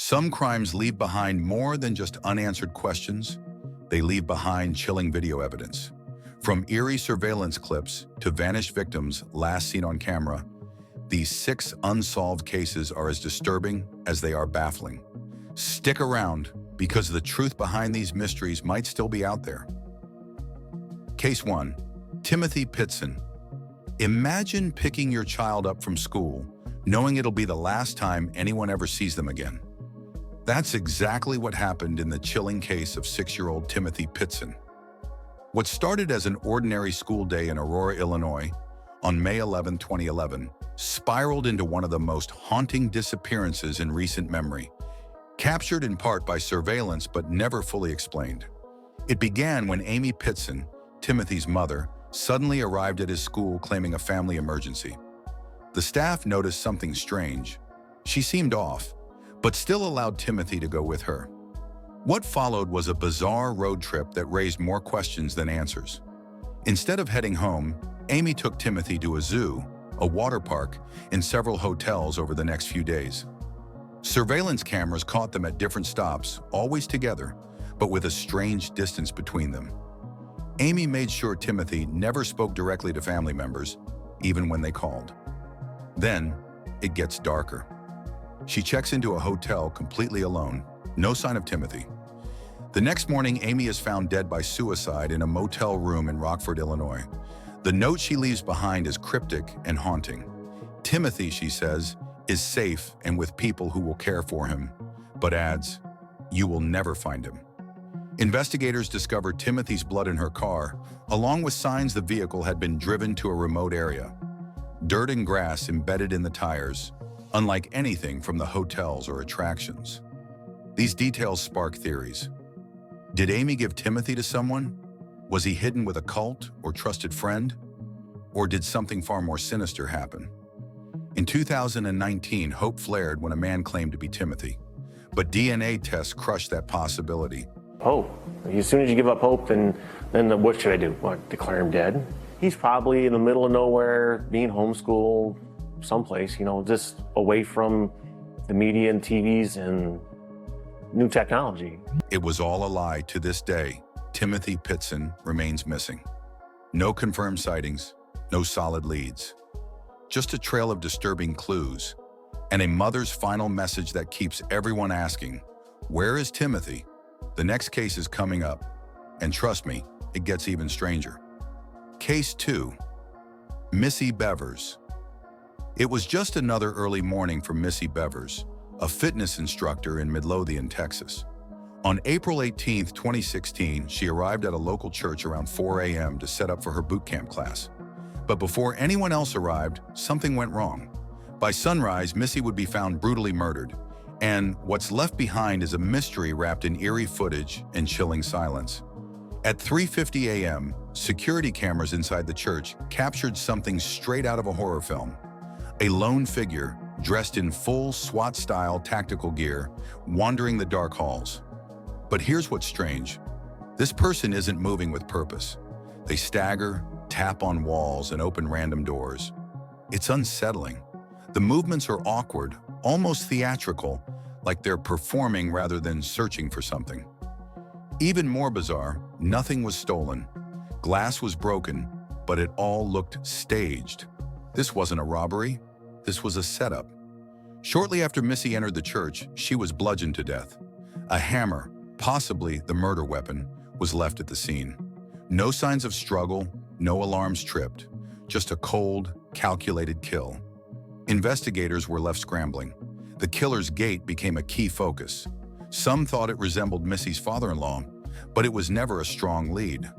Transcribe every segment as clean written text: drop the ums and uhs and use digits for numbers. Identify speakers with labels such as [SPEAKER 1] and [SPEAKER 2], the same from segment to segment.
[SPEAKER 1] Some crimes leave behind more than just unanswered questions. They leave behind chilling video evidence. From eerie surveillance clips to vanished victims last seen on camera, these 6 unsolved cases are as disturbing as they are baffling. Stick around, because the truth behind these mysteries might still be out there. Case 1. Timothy Pitson. Imagine picking your child up from school, knowing it'll be the last time anyone ever sees them again. That's exactly what happened in the chilling case of 6-year-old Timothy Pitson. What started as an ordinary school day in Aurora, Illinois, on May 11, 2011, spiraled into one of the most haunting disappearances in recent memory, captured in part by surveillance but never fully explained. It began when Amy Pitson, Timothy's mother, suddenly arrived at his school claiming a family emergency. The staff noticed something strange. She seemed off, but still allowed Timothy to go with her. What followed was a bizarre road trip that raised more questions than answers. Instead of heading home, Amy took Timothy to a zoo, a water park, and several hotels over the next few days. Surveillance cameras caught them at different stops, always together, but with a strange distance between them. Amy made sure Timothy never spoke directly to family members, even when they called. Then, it gets darker. She checks into a hotel completely alone, no sign of Timothy. The next morning, Amy is found dead by suicide in a motel room in Rockford, Illinois. The note she leaves behind is cryptic and haunting. Timothy, she says, is safe and with people who will care for him, but adds, "You will never find him." Investigators discovered Timothy's blood in her car, along with signs the vehicle had been driven to a remote area. Dirt and grass embedded in the tires, unlike anything from the hotels or attractions. These details spark theories. Did Amy give Timothy to someone? Was he hidden with a cult or trusted friend? Or did something far more sinister happen? In 2019, hope flared when a man claimed to be Timothy. But DNA tests crushed that possibility.
[SPEAKER 2] Hope. As soon as you give up hope, then what should I do? What, declare him dead? He's probably in the middle of nowhere, being homeschooled someplace, just away from the media and TVs and new technology.
[SPEAKER 1] It was all a lie to this day. Timothy Pitson remains missing. No confirmed sightings, no solid leads. Just a trail of disturbing clues, and a mother's final message that keeps everyone asking, where is Timothy? The next case is coming up, and trust me, it gets even stranger. Case 2. Missy Bevers. It was just another early morning for Missy Bevers, a fitness instructor in Midlothian, Texas. On April 18, 2016, she arrived at a local church around 4 a.m. to set up for her boot camp class. But before anyone else arrived, something went wrong. By sunrise, Missy would be found brutally murdered, and what's left behind is a mystery wrapped in eerie footage and chilling silence. At 3:50 a.m., security cameras inside the church captured something straight out of a horror film. A lone figure, dressed in full SWAT-style tactical gear, wandering the dark halls. But here's what's strange. This person isn't moving with purpose. They stagger, tap on walls, and open random doors. It's unsettling. The movements are awkward, almost theatrical, like they're performing rather than searching for something. Even more bizarre, nothing was stolen. Glass was broken, but it all looked staged. This wasn't a robbery. This was a setup. Shortly after Missy entered the church, she was bludgeoned to death. A hammer, possibly the murder weapon, was left at the scene. No signs of struggle, no alarms tripped, just a cold, calculated kill. Investigators were left scrambling. The killer's gait became a key focus. Some thought it resembled Missy's father-in-law, but it was never a strong lead.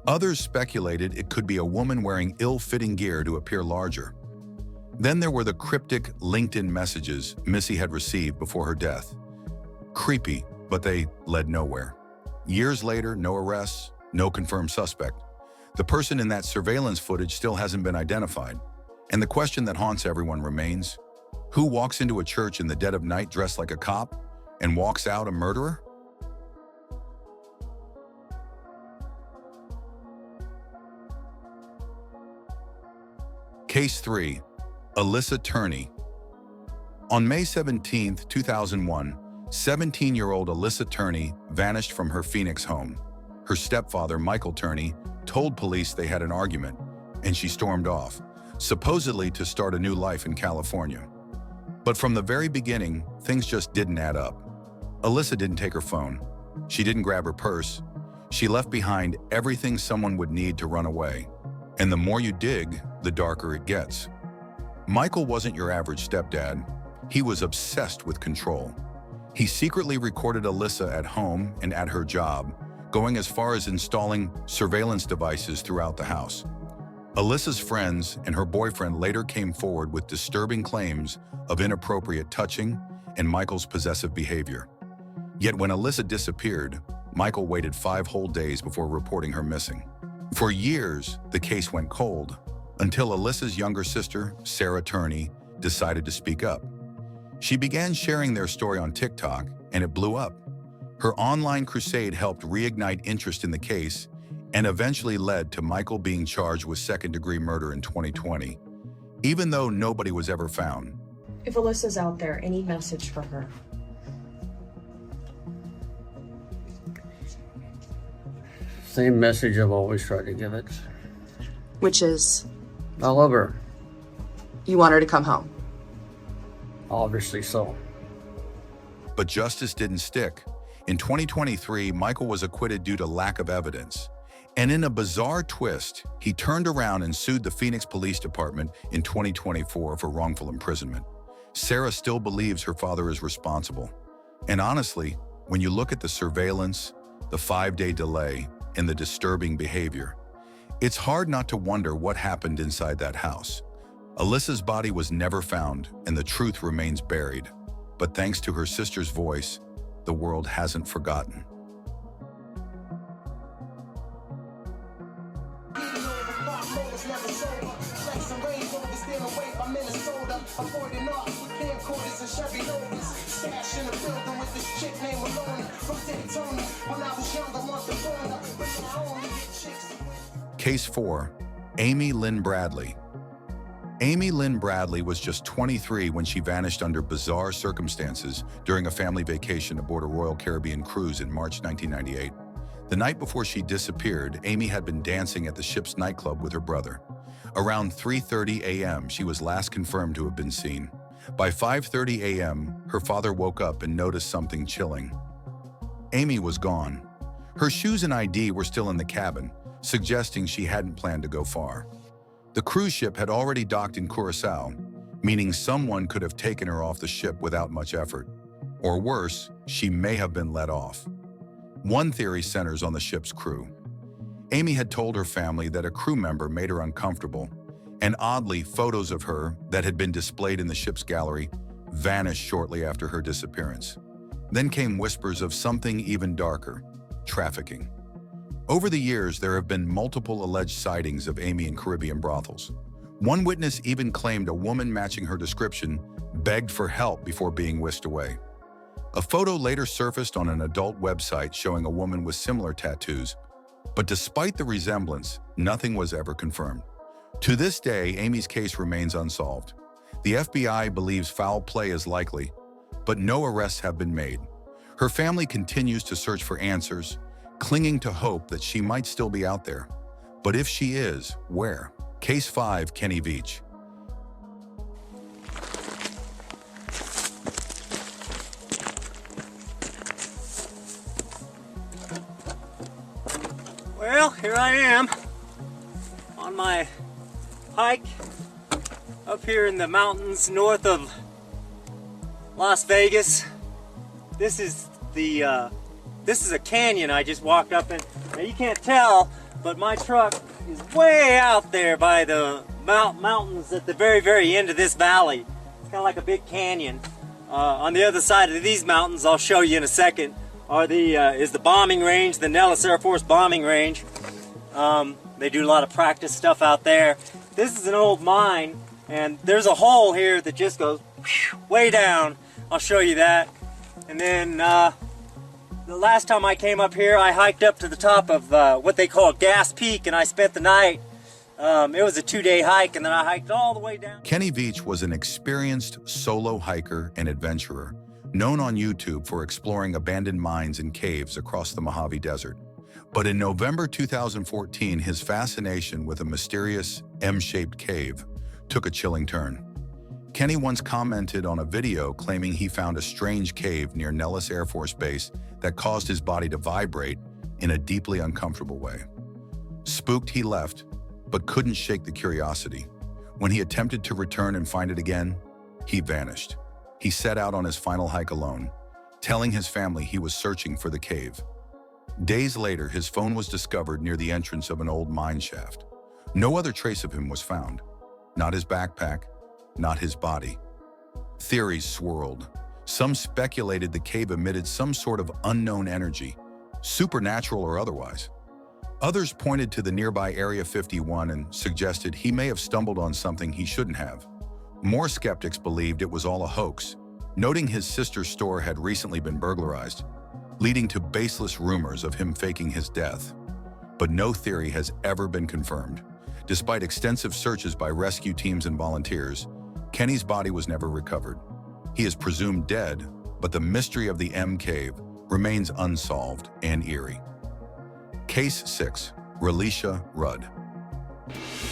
[SPEAKER 1] Others speculated it could be a woman wearing ill-fitting gear to appear larger. Then there were the cryptic LinkedIn messages Missy had received before her death. Creepy, but they led nowhere. Years later, no arrests, no confirmed suspect. The person in that surveillance footage still hasn't been identified. And the question that haunts everyone remains, who walks into a church in the dead of night dressed like a cop and walks out a murderer? Case 3. Alyssa Turney. On May 17, 2001, 17-year-old Alyssa Turney vanished from her Phoenix home. Her stepfather, Michael Turney, told police they had an argument, and she stormed off, supposedly to start a new life in California. But from the very beginning, things just didn't add up. Alyssa didn't take her phone. She didn't grab her purse. She left behind everything someone would need to run away. And the more you dig, the darker it gets. Michael wasn't your average stepdad. He was obsessed with control. He secretly recorded Alyssa at home and at her job, going as far as installing surveillance devices throughout the house. Alyssa's friends and her boyfriend later came forward with disturbing claims of inappropriate touching and Michael's possessive behavior. Yet when Alyssa disappeared, Michael waited 5 whole days before reporting her missing. For years, the case went cold, until Alyssa's younger sister, Sarah Turney, decided to speak up. She began sharing their story on TikTok, and it blew up. Her online crusade helped reignite interest in the case and eventually led to Michael being charged with second-degree murder in 2020, even though nobody was ever found.
[SPEAKER 3] If Alyssa's out there, any message for her?
[SPEAKER 4] Same message I've always tried to give it.
[SPEAKER 3] Which is,
[SPEAKER 4] I love her.
[SPEAKER 3] you want her to come home.
[SPEAKER 4] Obviously so.
[SPEAKER 1] But justice didn't stick. In 2023, Michael was acquitted due to lack of evidence. And in a bizarre twist, he turned around and sued the Phoenix Police Department in 2024 for wrongful imprisonment. Sarah still believes her father is responsible. And honestly, when you look at the surveillance, the 5-day delay, and the disturbing behavior, it's hard not to wonder what happened inside that house. Alyssa's body was never found, and the truth remains buried. But thanks to her sister's voice, the world hasn't forgotten. Case 4. Amy Lynn Bradley. Amy Lynn Bradley was just 23 when she vanished under bizarre circumstances during a family vacation aboard a Royal Caribbean cruise in March 1998. The night before she disappeared, Amy had been dancing at the ship's nightclub with her brother. Around 3:30 a.m., she was last confirmed to have been seen. By 5:30 a.m., her father woke up and noticed something chilling. Amy was gone. Her shoes and ID were still in the cabin, suggesting she hadn't planned to go far. The cruise ship had already docked in Curacao, meaning someone could have taken her off the ship without much effort. Or worse, she may have been let off. One theory centers on the ship's crew. Amy had told her family that a crew member made her uncomfortable, and oddly, photos of her that had been displayed in the ship's gallery vanished shortly after her disappearance. Then came whispers of something even darker: trafficking. Over the years, there have been multiple alleged sightings of Amy in Caribbean brothels. One witness even claimed a woman matching her description begged for help before being whisked away. A photo later surfaced on an adult website showing a woman with similar tattoos, but despite the resemblance, nothing was ever confirmed. To this day, Amy's case remains unsolved. The FBI believes foul play is likely, but no arrests have been made. Her family continues to search for answers, clinging to hope that she might still be out there. But if she is, where? Case 5, Kenny Veach.
[SPEAKER 5] Well, here I am on my hike up here in the mountains north of Las Vegas. This is a canyon I just walked up in. Now you can't tell, but my truck is way out there by the mountains at the very, very end of this valley. It's kind of like a big canyon. On the other side of these mountains, I'll show you in a second, is the bombing range, the Nellis Air Force bombing range. They do a lot of practice stuff out there. This is an old mine, and there's a hole here that just goes way down. I'll show you that. And then the last time I came up here, I hiked up to the top of what they call Gas Peak, and I spent the night. It was a 2-day hike, and then I hiked all the way down.
[SPEAKER 1] Kenny Veach was an experienced solo hiker and adventurer, known on YouTube for exploring abandoned mines and caves across the Mojave Desert. But in November 2014, his fascination with a mysterious M-shaped cave took a chilling turn. Kenny once commented on a video claiming he found a strange cave near Nellis Air Force Base that caused his body to vibrate in a deeply uncomfortable way. Spooked, he left, but couldn't shake the curiosity. When he attempted to return and find it again, he vanished. He set out on his final hike alone, telling his family he was searching for the cave. Days later, his phone was discovered near the entrance of an old mine shaft. No other trace of him was found. Not his backpack, not his body. Theories swirled. Some speculated the cave emitted some sort of unknown energy, supernatural or otherwise. Others pointed to the nearby Area 51 and suggested he may have stumbled on something he shouldn't have. More skeptics believed it was all a hoax, noting his sister's store had recently been burglarized, leading to baseless rumors of him faking his death. But no theory has ever been confirmed. Despite extensive searches by rescue teams and volunteers, Kenny's body was never recovered. He is presumed dead, but the mystery of the M Cave remains unsolved and eerie. Case 6. Relisha Rudd.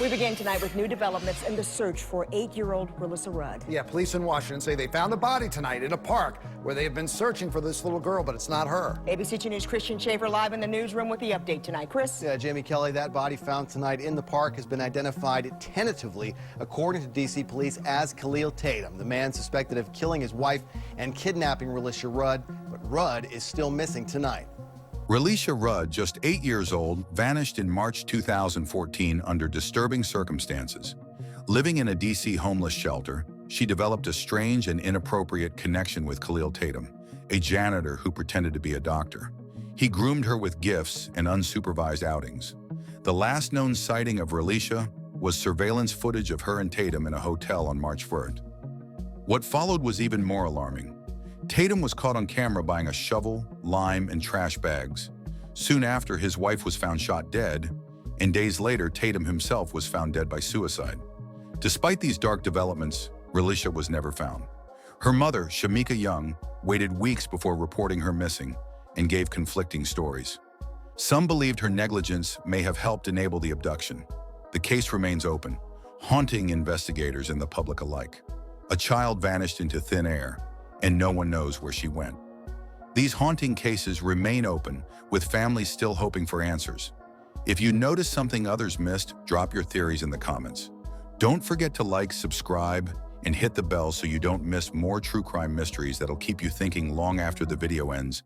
[SPEAKER 6] We begin tonight with new developments in the search for 8-year-old Relisha Rudd.
[SPEAKER 7] Yeah, police in Washington say they found a body tonight in a park where they have been searching for this little girl, but it's not her.
[SPEAKER 6] ABC 2 News' Christian Shaver live in the newsroom with the update tonight. Chris?
[SPEAKER 8] Yeah, Jamie Kelly, that body found tonight in the park has been identified tentatively, according to D.C. police, as Khalil Tatum, the man suspected of killing his wife and kidnapping Relisha Rudd. But Rudd is still missing tonight.
[SPEAKER 1] Relisha Rudd, just 8 years old, vanished in March 2014 under disturbing circumstances. Living in a D.C. homeless shelter, she developed a strange and inappropriate connection with Khalil Tatum, a janitor who pretended to be a doctor. He groomed her with gifts and unsupervised outings. The last known sighting of Relisha was surveillance footage of her and Tatum in a hotel on March 1st. What followed was even more alarming. Tatum was caught on camera buying a shovel, lime, and trash bags. Soon after, his wife was found shot dead, and days later, Tatum himself was found dead by suicide. Despite these dark developments, Relisha was never found. Her mother, Shamika Young, waited weeks before reporting her missing and gave conflicting stories. Some believed her negligence may have helped enable the abduction. The case remains open, haunting investigators and the public alike. A child vanished into thin air, and no one knows where she went. These haunting cases remain open, with families still hoping for answers. If you notice something others missed, drop your theories in the comments. Don't forget to like, subscribe, and hit the bell so you don't miss more true crime mysteries that'll keep you thinking long after the video ends.